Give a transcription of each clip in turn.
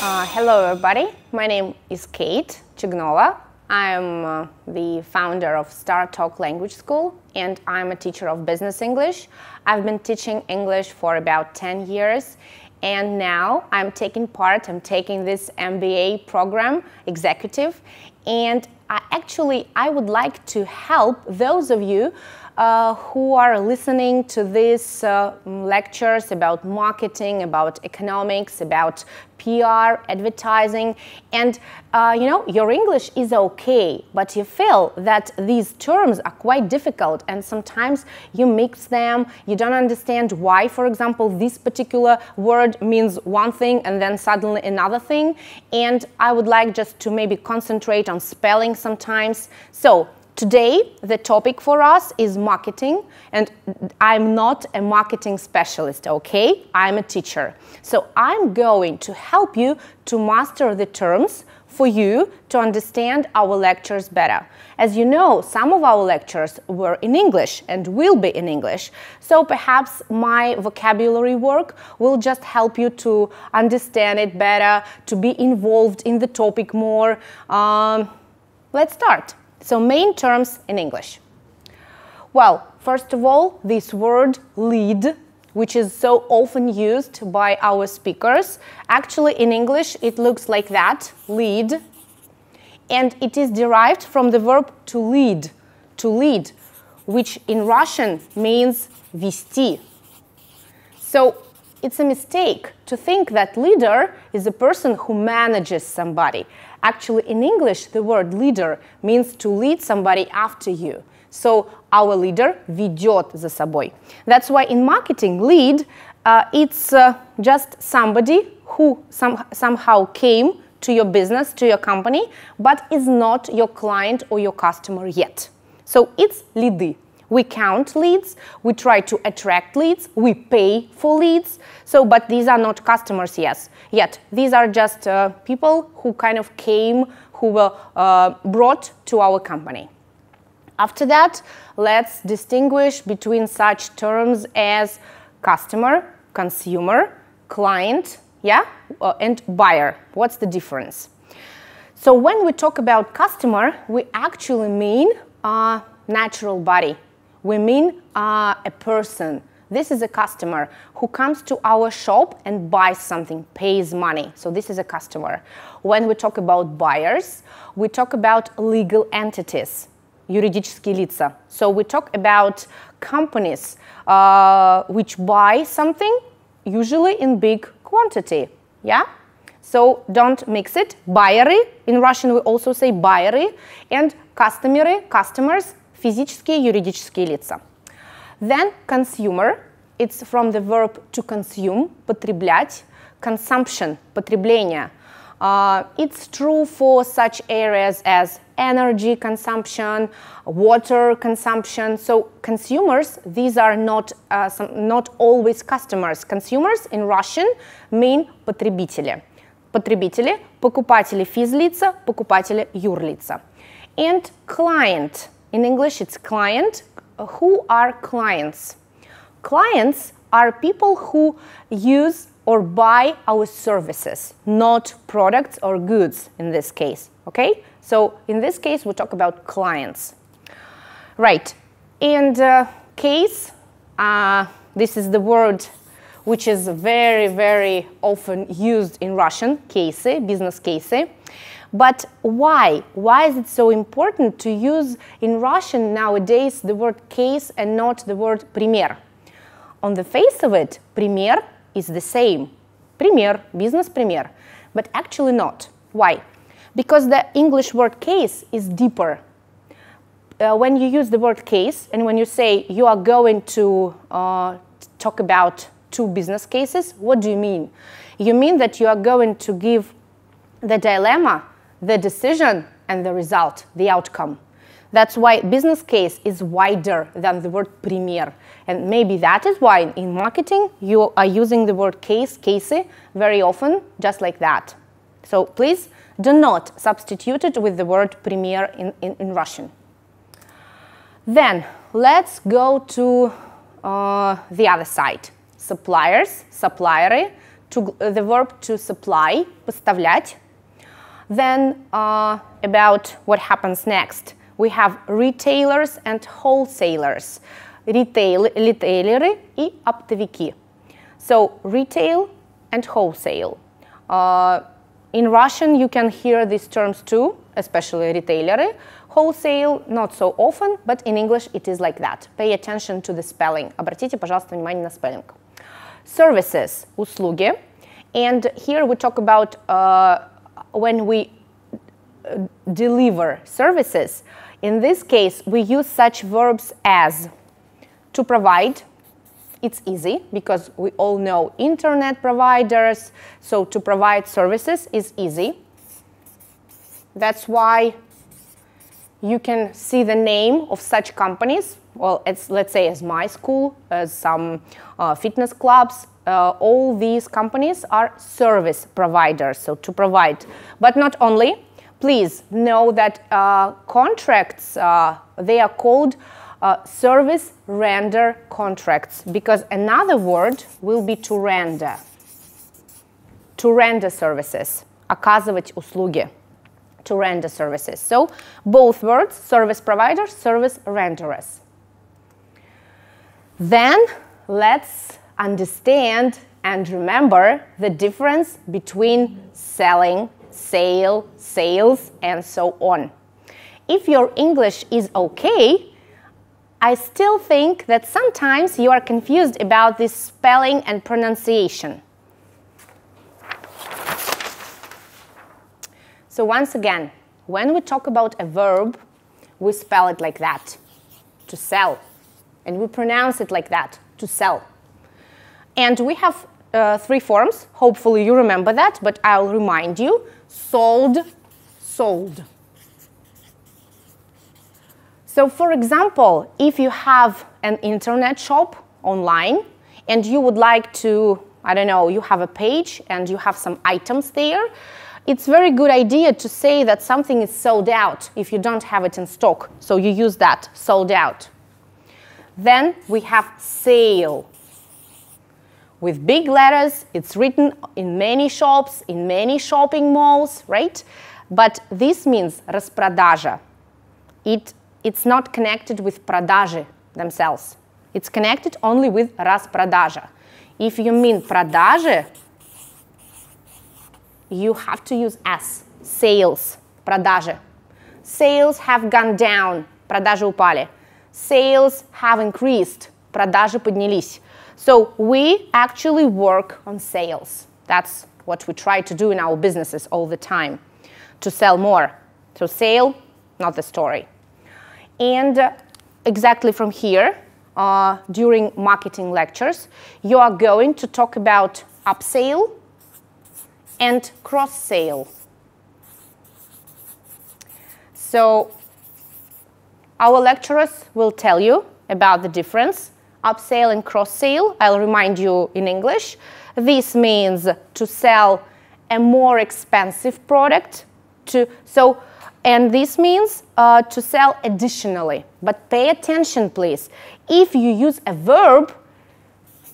Hello everybody, my name is Kate Chignova. I'm the founder of Star Talk Language School and I'm a teacher of business English. I've been teaching English for about 10 years and now I'm taking this MBA program, executive, and I would like to help those of you who are listening to these lectures about marketing, about economics, about PR, advertising, and your English is okay, but you feel that these terms are quite difficult and sometimes you mix them, you don't understand why, for example, this particular word means one thing and then suddenly another thing, and I would like just to maybe concentrate on spelling sometimes. So today, the topic for us is marketing, and I'm not a marketing specialist, okay? I'm a teacher. So I'm going to help you to master the terms for you to understand our lectures better. As you know, some of our lectures were in English and will be in English. So perhaps my vocabulary work will just help you to understand it better, to be involved in the topic more. Let's start. So main terms in English. Well, first of all, this word lead, which is so often used by our speakers. Actually, in English, it looks like that, lead. And it is derived from the verb to lead, which in Russian means вести. So it's a mistake to think that leader is a person who manages somebody. Actually, in English, the word leader means to lead somebody after you. So our leader ведет за собой. That's why in marketing, lead, it's just somebody who somehow came to your business, to your company, but is not your client or your customer yet. So it's лиды. We count leads, we try to attract leads, we pay for leads. So, but these are not customers yet. These are just people who kind of came, who were brought to our company. After that, let's distinguish between such terms as customer, consumer, client, and buyer. What's the difference? So when we talk about customer, we actually mean natural body. We mean a person. This is a customer who comes to our shop and buys something, pays money. So this is a customer. When we talk about buyers, we talk about legal entities, юридические лица. So we talk about companies which buy something, usually in big quantity. Yeah? So don't mix it. Байеры, in Russian we also say байеры, and customers, физические, юридические лица. Then consumer, it's from the verb to consume, потреблять, consumption, потребление. It's true for such areas as energy consumption, water consumption. So consumers, these are not always customers. Consumers in Russian mean потребители. Потребители, покупатели физлица, покупатели юрлица. And client. In English, it's client. Who are clients? Clients are people who use or buy our services, not products or goods in this case, okay? So in this case, we talk about clients. Right, and case, this is the word which is very, very often used in Russian, кейсы, business кейсы. But why? Why is it so important to use in Russian nowadays the word case and not the word пример? On the face of it, пример is the same. Пример, business пример, but actually not. Why? Because the English word case is deeper. When you use the word case and when you say you are going to talk about two business cases, what do you mean? You mean that you are going to give the dilemma, the decision, and the result, the outcome. That's why business case is wider than the word пример. And maybe that is why in marketing you are using the word case, кейсы, very often, just like that. So please do not substitute it with the word пример in Russian. Then let's go to the other side. Suppliers, supplierы, the verb to supply, поставлять. Then about what happens next. We have retailers and wholesalers. Ритейлеры и оптовики. So retail and wholesale. In Russian you can hear these terms too, especially ритейлеры. Wholesale not so often, but in English it is like that. Pay attention to the spelling. Обратите, пожалуйста, внимание на спеллинг. Services, услуги. And here we talk about when we deliver services. In this case, we use such verbs as to provide. It's easy because we all know internet providers. So to provide services is easy. That's why you can see the name of such companies. Well, let's say as my school, as some fitness clubs. All these companies are service providers, so to provide. But not only. Please know that contracts, they are called service render contracts, because another word will be to render. To render services. Оказывать услуги. To render services. So both words, service providers, service renderers. Then let's understand and remember the difference between selling, sale, sales, and so on. If your English is okay, I still think that sometimes you are confused about this spelling and pronunciation. So once again, when we talk about a verb, we spell it like that, to sell. And we pronounce it like that, to sell. And we have three forms. Hopefully you remember that, but I'll remind you. Sold, sold. So for example, if you have an internet shop online and you would like to, I don't know, you have a page and you have some items there, it's a very good idea to say that something is sold out if you don't have it in stock. So you use that, sold out. Then we have sale. With big letters, it's written in many shops, in many shopping malls, right? But this means распродажа. It's not connected with продажи themselves. It's connected only with распродажа. If you mean продажи, you have to use S. Sales, продажи. Sales have gone down, продажи упали. Sales have increased, продажи поднялись. So we actually work on sales. That's what we try to do in our businesses all the time, to sell more. So sale, not the story. And exactly from here, during marketing lectures, you are going to talk about upsale and cross-sale. So our lecturers will tell you about the difference. Upsale and cross-sale, I'll remind you in English. This means to sell a more expensive product. And this means to sell additionally. But pay attention, please. If you use a verb,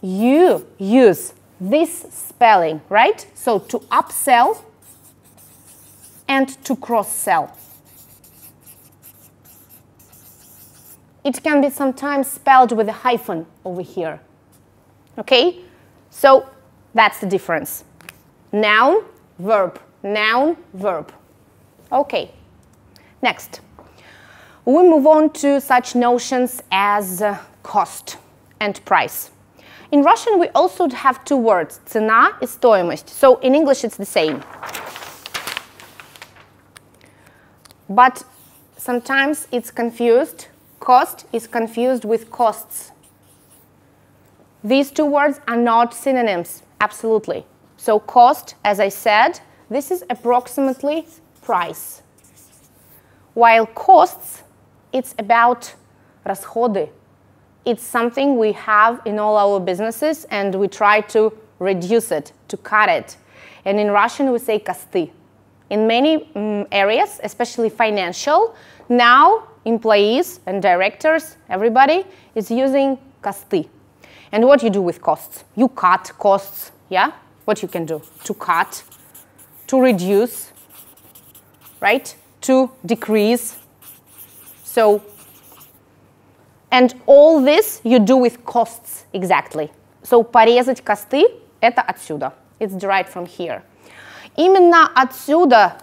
you use this spelling, right? So to upsell and to cross-sell. It can be sometimes spelled with a hyphen over here. Okay? So that's the difference. Noun, verb. Noun, verb. Okay. Next. We move on to such notions as cost and price. In Russian, we also have two words, цена и стоимость. So in English, it's the same. But sometimes it's confused. Cost is confused with costs. These two words are not synonyms, absolutely. So cost, as I said, this is approximately price. While costs, it's about расходы. It's something we have in all our businesses and we try to reduce it, to cut it. And in Russian, we say косты. In many areas, especially financial, now employees and directors, everybody is using косты. And what you do with costs? You cut costs, yeah? what you can do? To cut, to reduce, right? To decrease. So, and all this you do with costs, exactly. So, порезать косты – это отсюда. It's derived from here. Именно отсюда,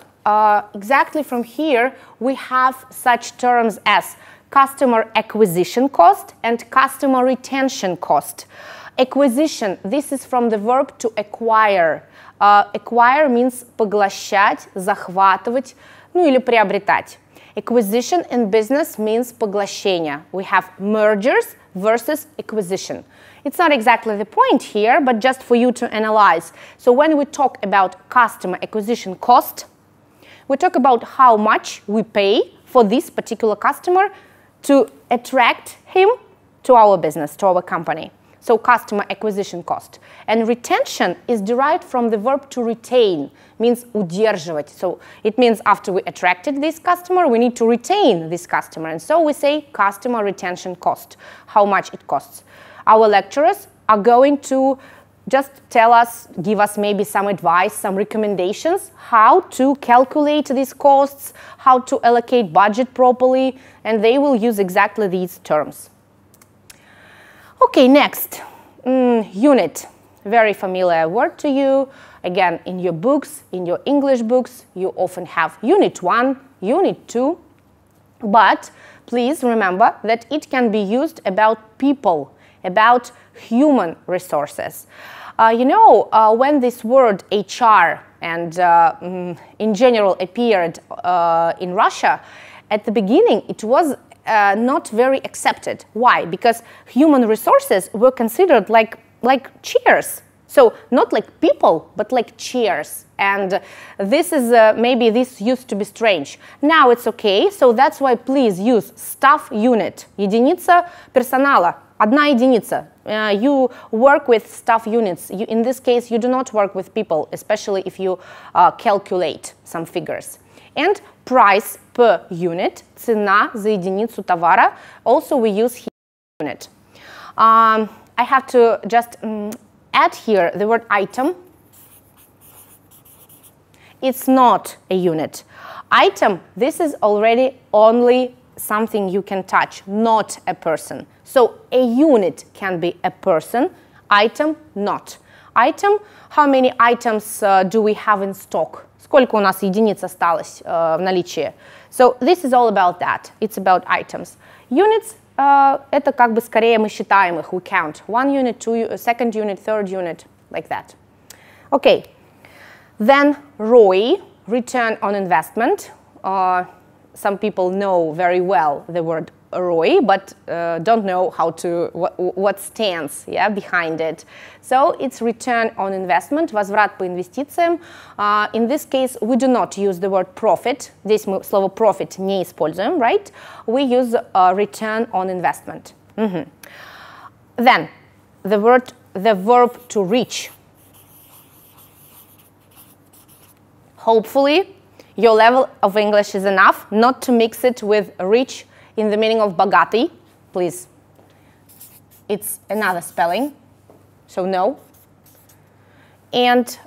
exactly from here, we have such terms as customer acquisition cost and customer retention cost. Acquisition, this is from the verb to acquire. Acquire means поглощать, захватывать, ну или приобретать. Acquisition in business means поглощение. We have mergers versus acquisition. It's not exactly the point here, but just for you to analyze. So when we talk about customer acquisition cost, we talk about how much we pay for this particular customer to attract him to our business, to our company. So customer acquisition cost. And retention is derived from the verb to retain, means удерживать. So it means after we attracted this customer, we need to retain this customer. And so we say customer retention cost, how much it costs. Our lecturers are going to just tell us, give us maybe some advice, some recommendations, how to calculate these costs, how to allocate budget properly, and they will use exactly these terms. Okay, next, unit. Very familiar word to you. Again, in your books, in your English books, you often have Unit 1, Unit 2. But please remember that it can be used about people, about human resources. When this word HR and in general appeared in Russia, at the beginning it was not very accepted. Why? Because human resources were considered like chairs. So not like people, but like chairs. And this is maybe this used to be strange. Now it's okay, so that's why please use staff unit. Единица персонала. Одна единица. You work with staff units. In this case, you do not work with people, especially if you calculate some figures. And price per unit, цена за единицу товара, also we use here unit. I have to just add here the word item. It's not a unit. Item, this is already only something you can touch, not a person. So a unit can be a person, item not. Item, how many items do we have in stock? Сколько у нас единиц осталось в наличии? So this is all about that. It's about items. Units, это как бы скорее мы считаем их, we count. One unit, second unit, third unit, like that. Okay. Then ROI, return on investment. Some people know very well the word ROI, but don't know what stands behind it. So it's return on investment, возврат по инвестициям. In this case, we do not use the word profit. Здесь мы слово profit не используем, right? We use return on investment. Then the verb to reach. Hopefully, your level of English is enough not to mix it with rich in the meaning of богатый. Please. It's another spelling, so no. And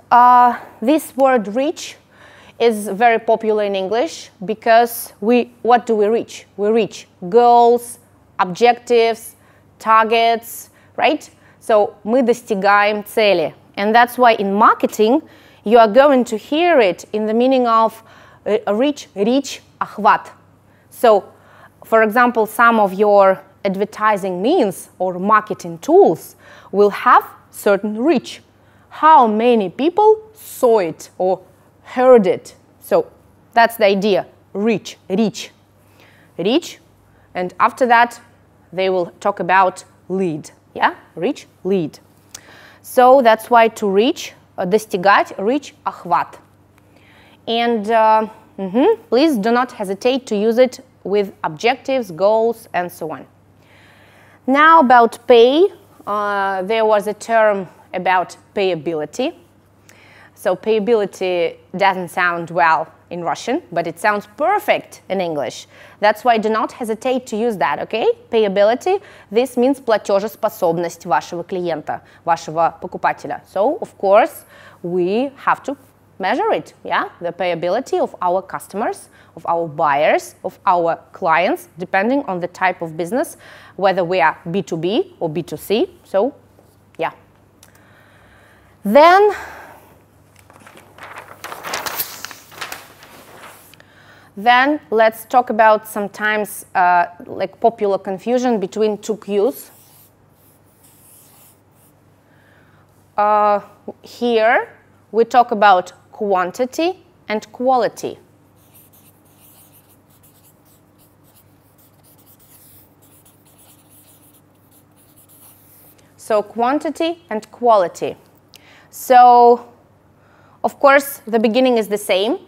this word reach is very popular in English because what do we reach? We reach goals, objectives, targets, right? So мы достигаем цели. And that's why in marketing, you are going to hear it in the meaning of reach, охват. So, for example, some of your advertising means or marketing tools will have certain reach. How many people saw it or heard it? So, that's the idea. Reach. And after that, they will talk about lead. Yeah? Reach, lead. So, that's why to reach, достигать, reach, охват. And please do not hesitate to use it with objectives, goals, and so on. Now about pay, there was a term about payability. So payability doesn't sound well in Russian, but it sounds perfect in English. That's why do not hesitate to use that, okay? Payability, this means платежеспособность вашего клиента, вашего покупателя. So, of course, we have to measure it, yeah? The payability of our customers, of our buyers, of our clients, depending on the type of business, whether we are B2B or B2C. So, yeah. Then let's talk about sometimes like popular confusion between two Qs. Here we talk about quantity and quality. So quantity and quality. So, of course, the beginning is the same.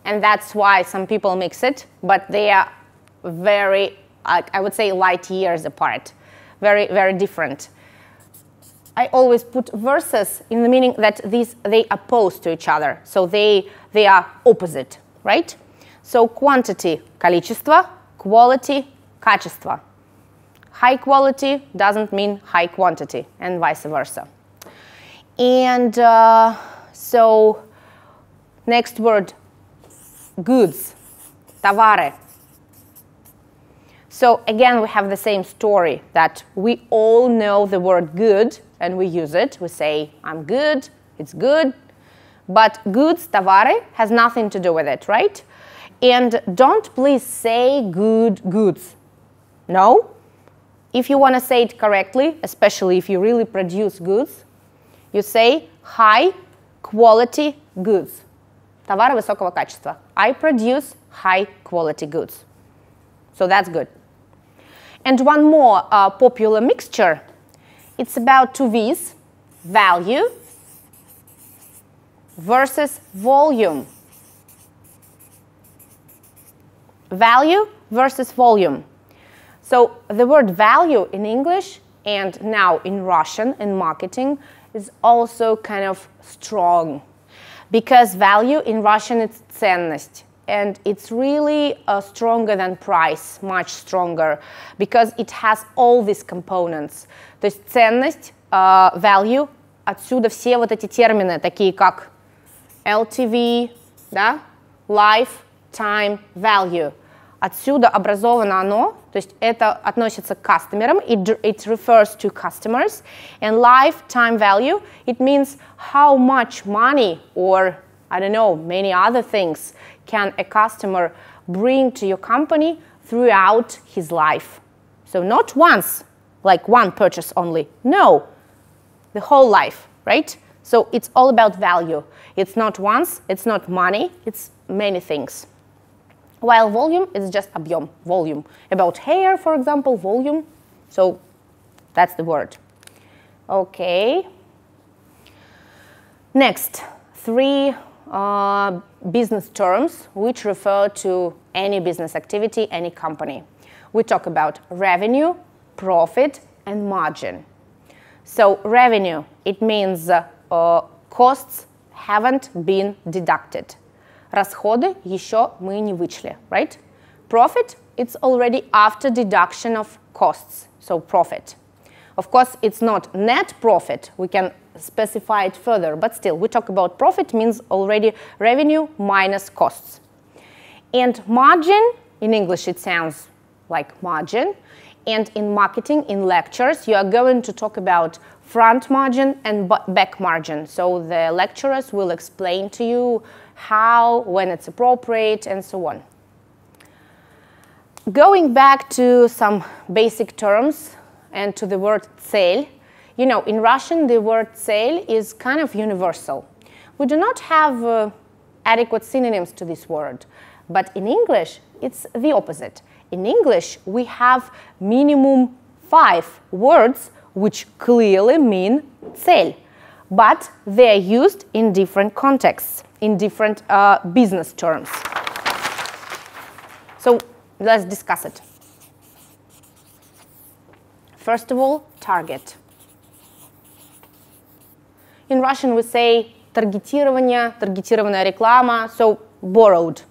And that's why some people mix it, but they are very, I would say, light years apart, very, very different. I always put verses in the meaning that they oppose to each other, so they are opposite, right? So quantity – количество, quality – качество. High quality doesn't mean high quantity, and vice versa. And so next word, goods, товары. So again, we have the same story that we all know the word good and we use it. We say, I'm good, it's good. But goods, товары, has nothing to do with it, right? And don't please say good goods. No. If you want to say it correctly, especially if you really produce goods, you say high quality goods. Товары высокого качества. I produce high quality goods. So that's good. And one more popular mixture. It's about two V's. Value versus volume. Value versus volume. So the word value in English and now in Russian in marketing is also kind of strong. Because value in Russian is ценность, and it's really stronger than price, much stronger, because it has all these components. То есть ценность, value, отсюда все вот эти термины, такие как LTV, да, lifetime value. Отсюда образовано оно, то есть это относится к кастомерам, it refers to customers, and lifetime value, it means how much money or, I don't know, many other things can a customer bring to your company throughout his life. So not once, like one purchase only, no, the whole life, right? So it's all about value. It's not once, it's not money, it's many things. While volume is just объем, volume. About hair, for example, volume. So that's the word. Okay. Next, three business terms which refer to any business activity, any company. We talk about revenue, profit, and margin. So revenue, it means costs haven't been deducted. Расходы еще мы не вычли, right? Profit, it's already after deduction of costs, so profit. Of course, it's not net profit, we can specify it further, but still, we talk about profit means already revenue minus costs. And margin, in English it sounds like margin, and in marketing, in lectures, you are going to talk about front margin and back margin. So the lecturers will explain to you how, when it's appropriate, and so on. Going back to some basic terms and to the word цель, you know, in Russian the word цель is kind of universal. We do not have adequate synonyms to this word, but in English it's the opposite. In English we have minimum 5 words which clearly mean цель, but they are used in different contexts, in different business terms. So let's discuss it. First of all, target. In Russian we say таргетирование, таргетированная реклама. So borrowed.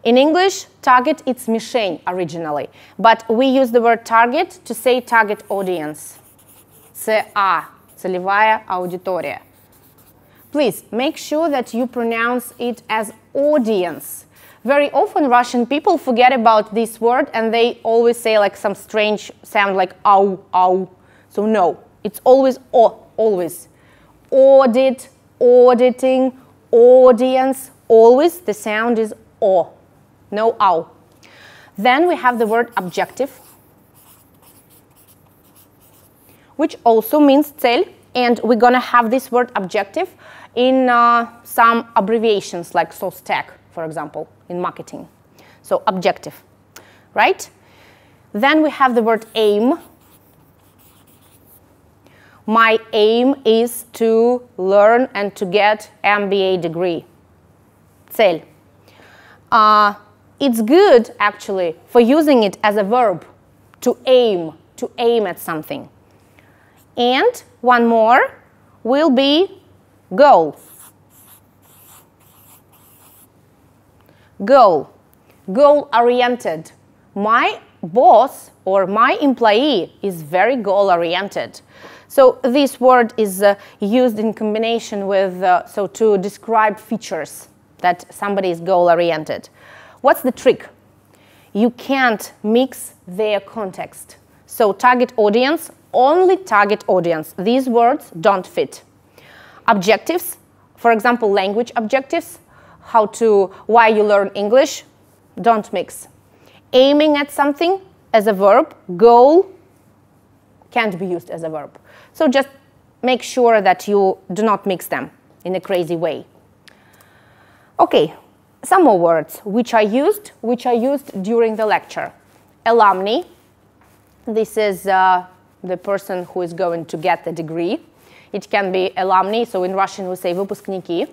In English, target, it's мишень originally, but we use the word target to say target audience. ЦА, целевая аудитория. Please make sure that you pronounce it as audience. Very often Russian people forget about this word and they always say like some strange sound like au, au. So no, it's always o, always. Audit, auditing, audience, always the sound is o, no au. Then we have the word objective, which also means цель, and we're gonna have this word objective in some abbreviations like SOSTEC, for example, in marketing. So objective, right? Then we have the word aim. My aim is to learn and to get MBA degree. Цель. It's good, actually, for using it as a verb, to aim at something. And one more will be goal. Goal. Goal-oriented. My boss or my employee is very goal-oriented. So this word is used in combination with, so to describe features that somebody is goal-oriented. What's the trick? You can't mix their context. So target audience, only target audience. These words don't fit. Objectives, for example, language objectives, why you learn English, don't mix. Aiming at something as a verb, goal, can't be used as a verb. So just make sure that you do not mix them in a crazy way. Okay, some more words which are used during the lecture. Alumni, this is the person who is going to get the degree. It can be alumni, so in Russian we say выпускники,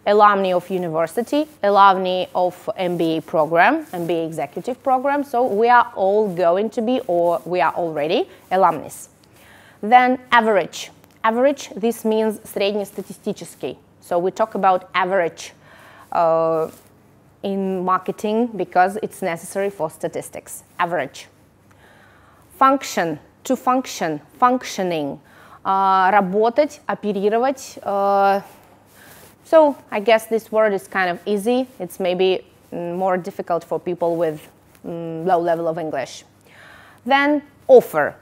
alumni of university, alumni of MBA program, MBA executive program. So we are all going to be, or we are already, alumnus. Then average. Average, this means среднестатистический. So we talk about average in marketing because it's necessary for statistics. Average. Function, to function, functioning. Работать, оперировать. So I guess this word is kind of easy. It's maybe more difficult for people with low level of English. Then offer.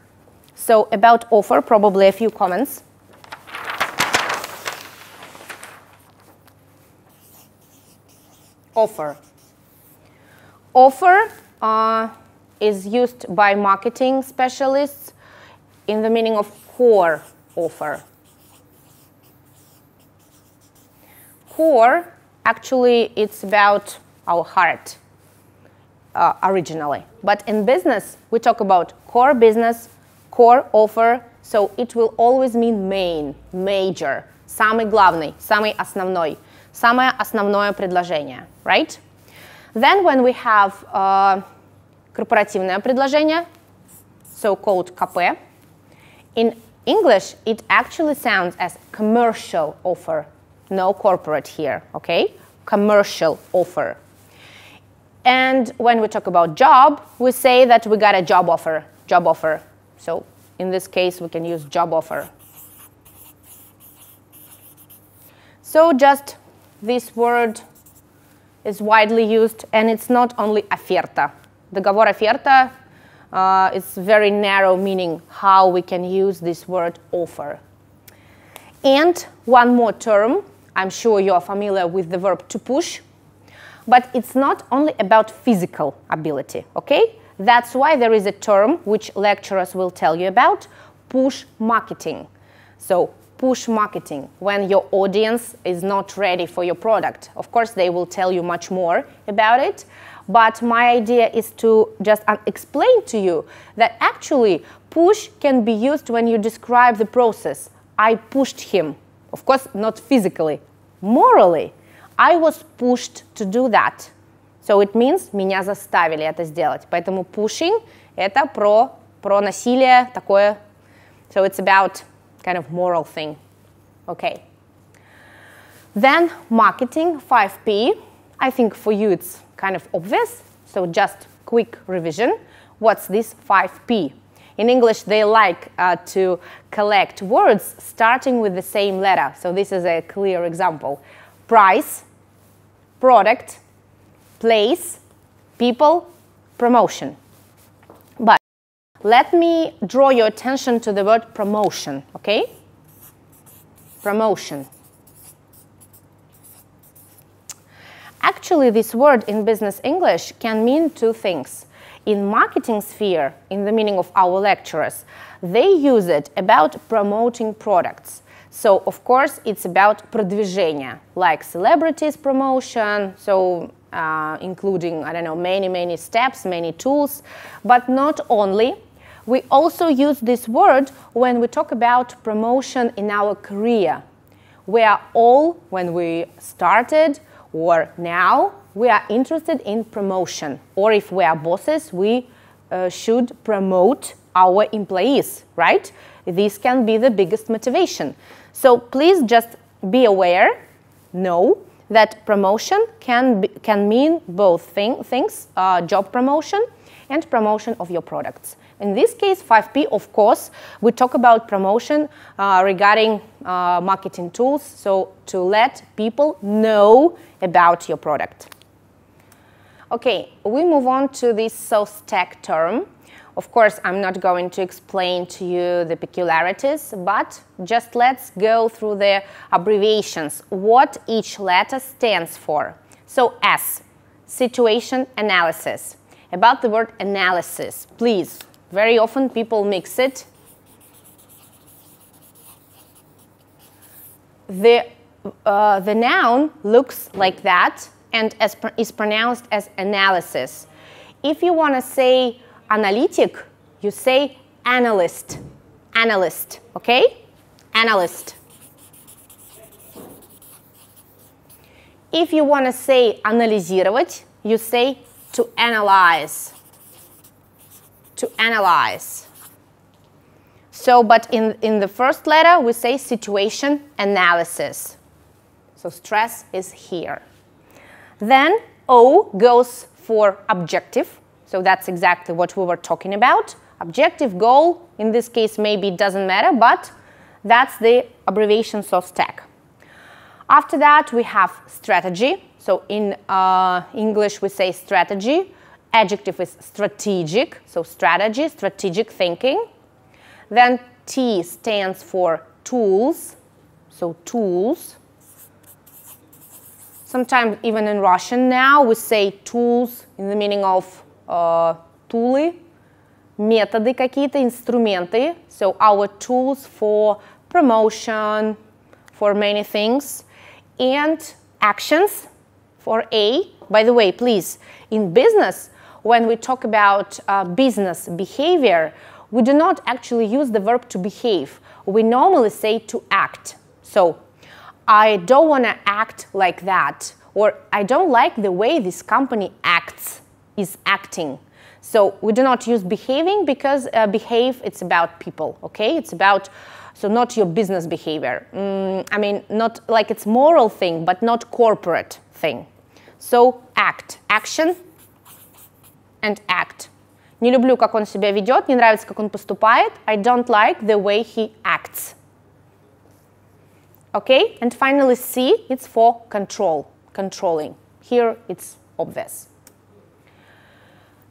So about offer, probably a few comments. Offer. Offer is used by marketing specialists in the meaning of core offer. Core, actually, it's about our heart originally. But in business, we talk about core business, core offer, so it will always mean main, major, самый главный, самый основной, самое основное предложение, right? Then when we have корпоративное предложение, so-called КП, in English, it actually sounds as commercial offer. No corporate here, okay? Commercial offer. And when we talk about job, we say that we got a job offer, job offer. So in this case, we can use job offer. So just this word is widely used, and it's not only оферта. Договор оферта is very narrow meaning how we can use this word offer. And one more term, I'm sure you are familiar with the verb to push, but it's not only about physical ability, okay? That's why there is a term which lecturers will tell you about, push marketing. So push marketing, when your audience is not ready for your product. Of course, they will tell you much more about it, but my idea is to just explain to you that actually push can be used when you describe the process. I pushed him. Of course, not physically, morally. I was pushed to do that. So it means меня заставили это сделать. Поэтому pushing – это про насилие такое. So it's about kind of moral thing. Okay. Then marketing, 5P. I think for you it's kind of obvious, so just quick revision. What's this 5P? In English, they like to collect words starting with the same letter. So this is a clear example. Price, product, place, people, promotion. But let me draw your attention to the word promotion, okay? Promotion. Actually, this word in business English can mean two things. In marketing sphere, in the meaning of our lecturers, they use it about promoting products. So, of course, it's about продвижение, like celebrities promotion, so including, I don't know, many steps, many tools. But not only, we also use this word when we talk about promotion in our career. We are all, when we started, or now, we are interested in promotion. Or if we are bosses, we should promote our employees, right? This can be the biggest motivation. So please just be aware, know that promotion can mean both things, job promotion and promotion of your products. In this case, 5P, of course, we talk about promotion regarding marketing tools, so to let people know about your product. Okay, we move on to this SOS-TAG term. Of course, I'm not going to explain to you the peculiarities, but just let's go through the abbreviations, what each letter stands for. So S, situation analysis. About the word analysis, please, very often people mix it. The noun looks like that and is pronounced as analysis. If you want to say analytic, you say analyst. Analyst, okay? Analyst. If you want to say анализировать, you say to analyze. To analyze. So, but in the first letter, we say situation analysis. So stress is here. Then O goes for objective. So that's exactly what we were talking about. Objective, goal, in this case maybe it doesn't matter, but that's the abbreviation SOS-TAG. After that we have strategy. So in English we say strategy. Adjective is strategic, so strategy, strategic thinking. Then T stands for tools, so tools. Sometimes even in Russian now we say tools in the meaning of тулы, методы какие-то, инструменты. So our tools for promotion, for many things. And actions for A. By the way, please, in business, when we talk about business behavior, we do not actually use the verb to behave. We normally say to act. So, I don't want to act like that, or I don't like the way this company is acting. So, we do not use behaving because behave, it's about people, okay? It's about, so not your business behavior. I mean, not like it's moral thing, but not corporate thing. So, act, action, and act. Не люблю, как он себя ведет, не нравится, как он поступает. I don't like the way he acts. Okay, and finally C, it's for control, controlling. Here it's obvious.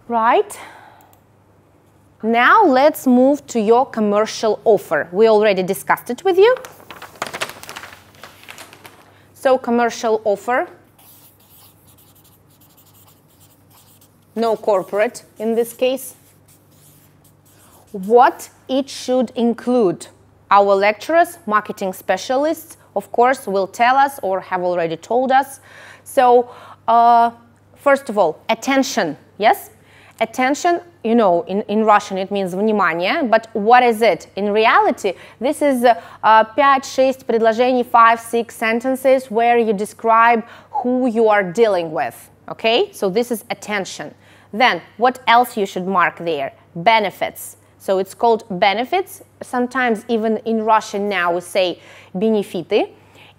Right. Now let's move to your commercial offer. We already discussed it with you. So commercial offer. No corporate in this case. What it should include? Our lecturers, marketing specialists, of course, will tell us or have already told us. So, first of all, attention, yes? Attention, you know, in Russian it means внимание, but what is it? In reality, this is 5-6 предложений, 5-6 sentences where you describe who you are dealing with, okay? So this is attention. Then, what else you should mark there? Benefits. So it's called benefits. Sometimes even in Russian now we say бенефиты.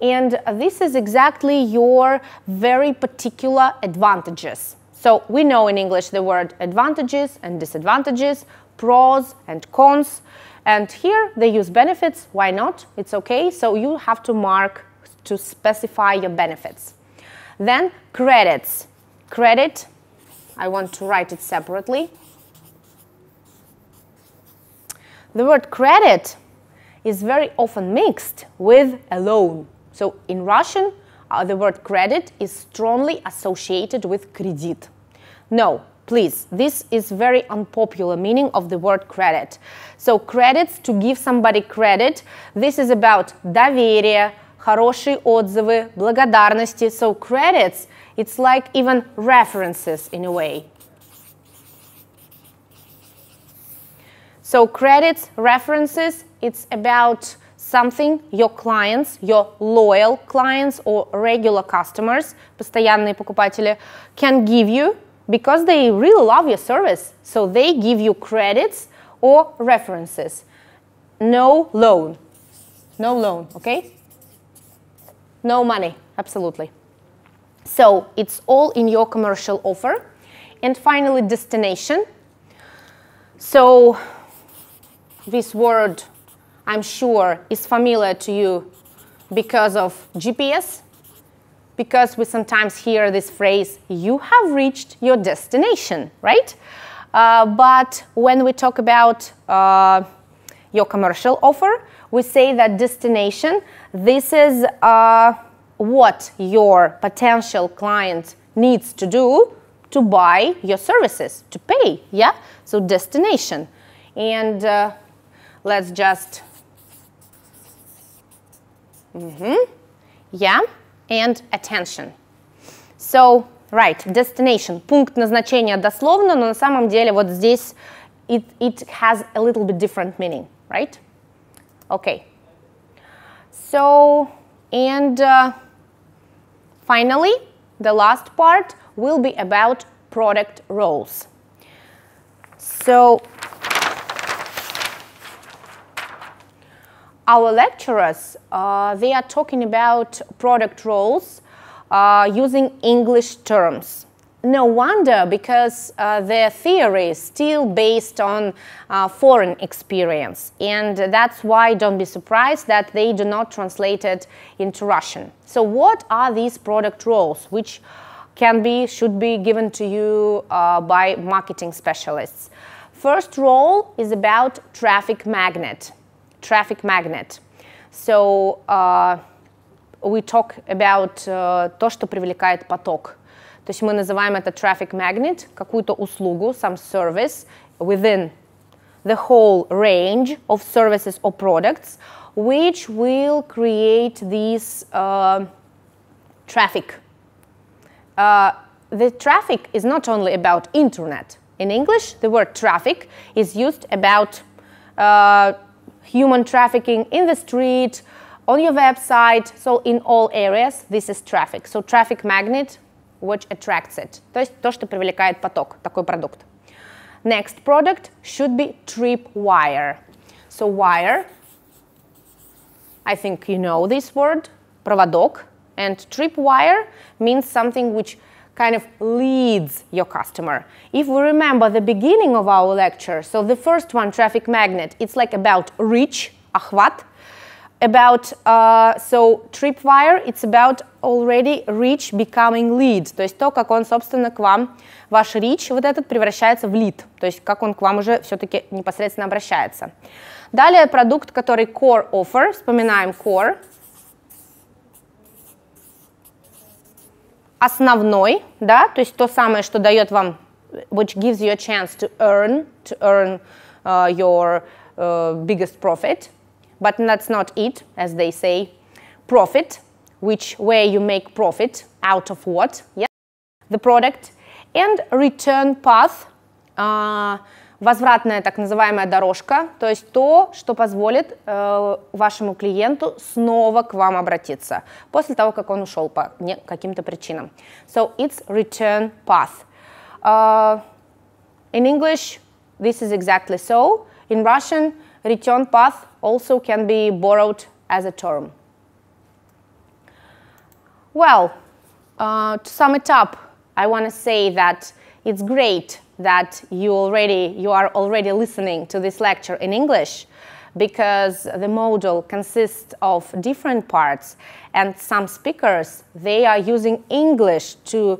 And this is exactly your very particular advantages. So we know in English the word advantages and disadvantages, pros and cons. And here they use benefits. Why not? It's okay. So you have to mark to specify your benefits. Then credits. Credit, I want to write it separately. The word credit is very often mixed with a loan. So in Russian, the word credit is strongly associated with kredit. No, please, this is very unpopular meaning of the word credit. So credits, to give somebody credit, this is about доверие, хорошие отзывы, благодарности. So credits, it's like even references in a way. So credits, references, it's about something your clients, your loyal clients or regular customers, постоянные покупатели, can give you because they really love your service. So they give you credits or references. No loan. No loan, okay? No money, absolutely. So it's all in your commercial offer. And finally, destination. So this word, I'm sure, is familiar to you because of GPS, because we sometimes hear this phrase, you have reached your destination, right? But when we talk about your commercial offer, we say that destination, this is what your potential client needs to do to buy your services, to pay, yeah? So destination. And let's just, yeah, and attention. So, right, destination, пункт назначения дословно, но на самом деле вот здесь it has a little bit different meaning, right? Okay. So, and finally, the last part will be about product roles. So, our lecturers, they are talking about product roles using English terms. No wonder, because their theory is still based on foreign experience. And that's why don't be surprised that they do not translate it into Russian. So what are these product roles which should be given to you by marketing specialists? First role is about traffic magnet. Traffic magnet. So we talk about то, что привлекает поток. То есть мы называем это traffic magnet, какую-то услугу, some service within the whole range of services or products, which will create this traffic. The traffic is not only about internet. In English, the word traffic is used about human trafficking in the street, on your website, so in all areas, this is traffic. So traffic magnet, which attracts it. То есть то, что привлекает поток, такой продукт. Next product should be tripwire. So wire, I think you know this word, проводок. And tripwire means something which kind of leads your customer. If we remember the beginning of our lecture, so the first one, traffic magnet, it's like about reach, охват. About, so tripwire, it's about already reach becoming lead. То есть то, как он, собственно, к вам, ваш reach вот этот превращается в lead. То есть как он к вам уже все-таки непосредственно обращается. Далее продукт, который core offer. Вспоминаем core. Основной, да, то есть то самое, что дает вам, which gives you a chance to earn your biggest profit. But that's not it, as they say. Profit, where you make profit out of what? Yeah, the product. And return path, возвратная так называемая дорожка, то есть то, что позволит вашему клиенту снова к вам обратиться после того, как он ушел по каким-то причинам. So it's return path. In English, this is exactly so. In Russian, return path also can be borrowed as a term. Well, to sum it up, I want to say that it's great that you are already listening to this lecture in English, because the module consists of different parts, and some speakers, they are using English to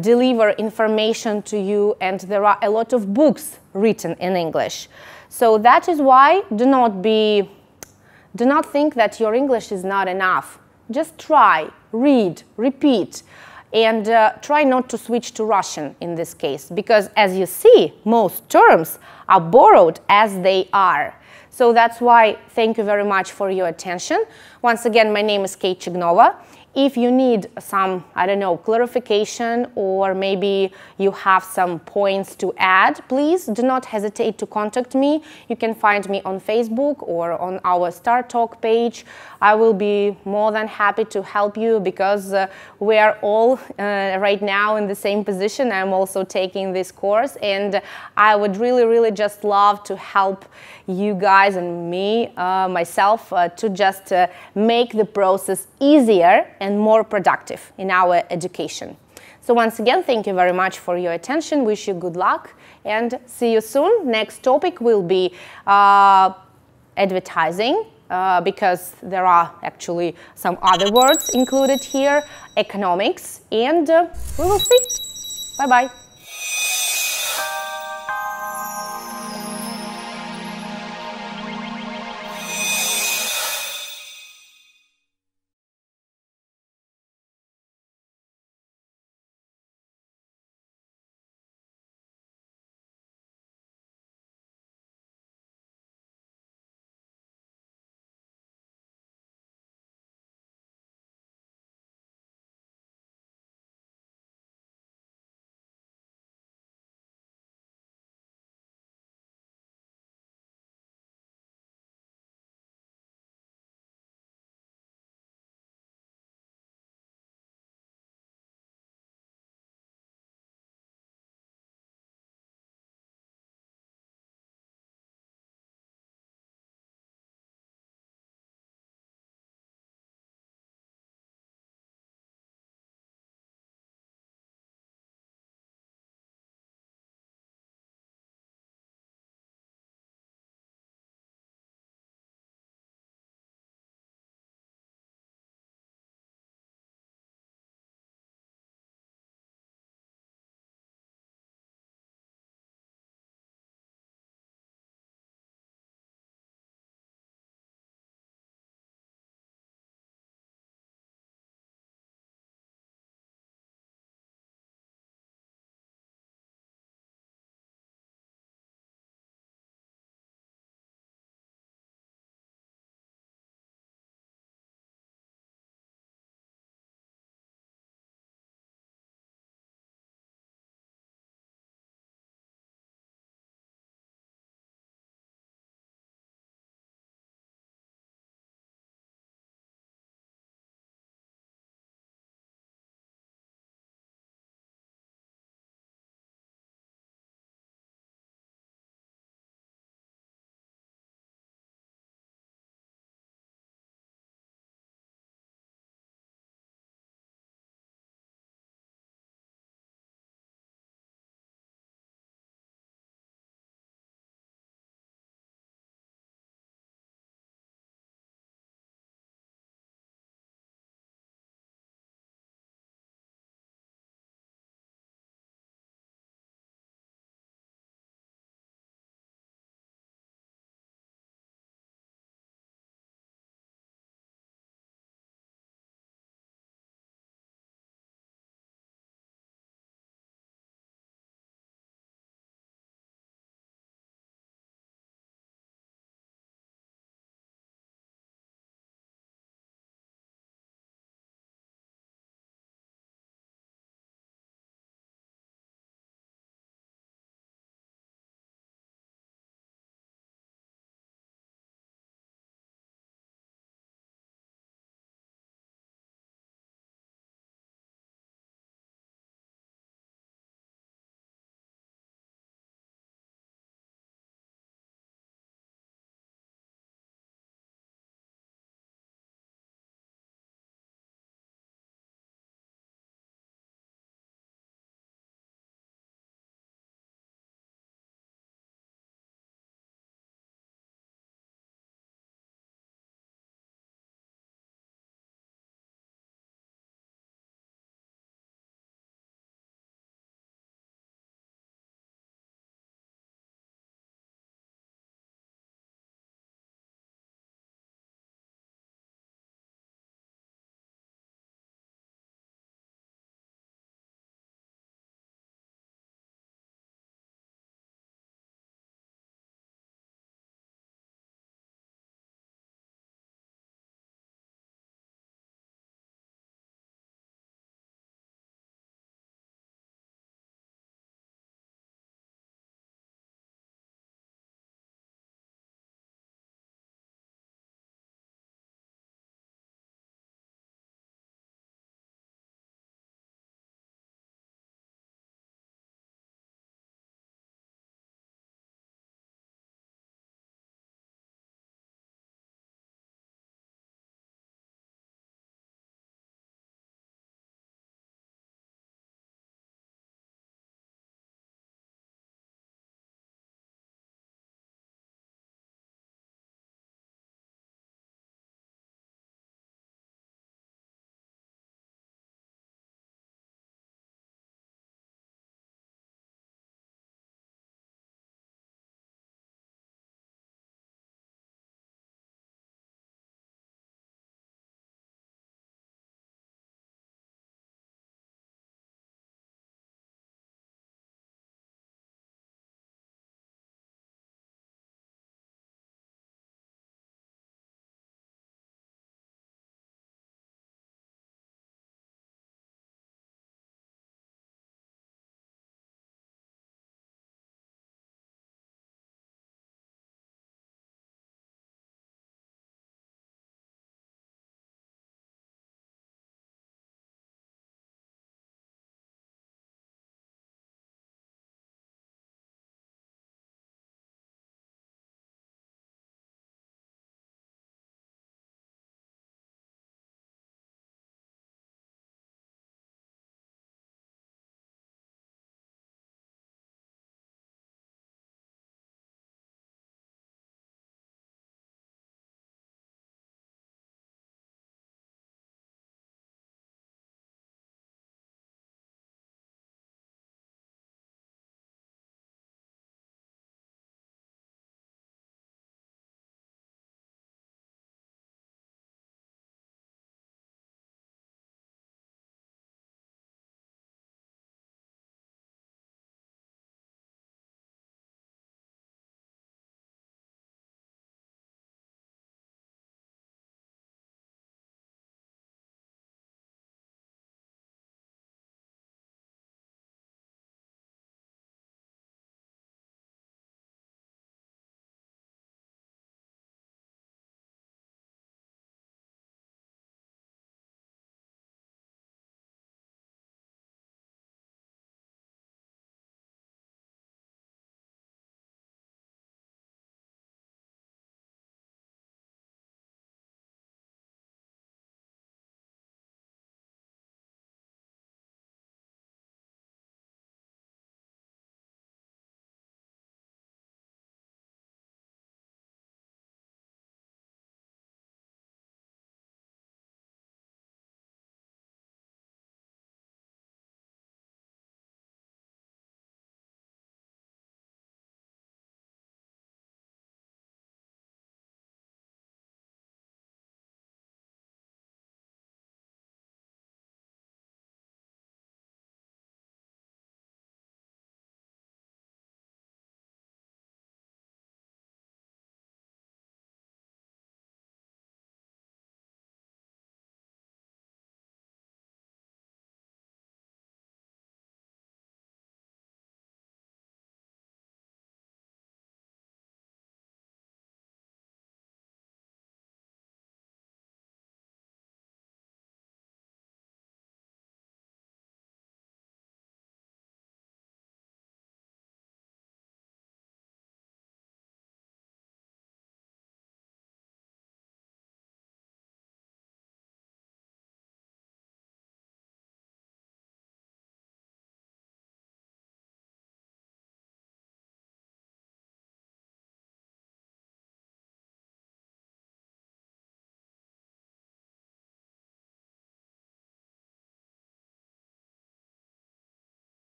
deliver information to you, and there are a lot of books written in English. So that is why do not think that your English is not enough. Just try, read, repeat, and try not to switch to Russian in this case, because as you see, most terms are borrowed as they are. So that's why thank you very much for your attention. Once again, my name is Kate Chignova. If you need some, I don't know, clarification, or maybe you have some points to add, please do not hesitate to contact me. You can find me on Facebook or on our Start Talk page. I will be more than happy to help you, because we are all right now in the same position. I'm also taking this course, and I would really just love to help you guys and me, myself, to just make the process easier and more productive in our education. So once again, thank you very much for your attention. Wish you good luck and see you soon. Next topic will be advertising, because there are actually some other words included here, economics, and we will see. Bye-bye.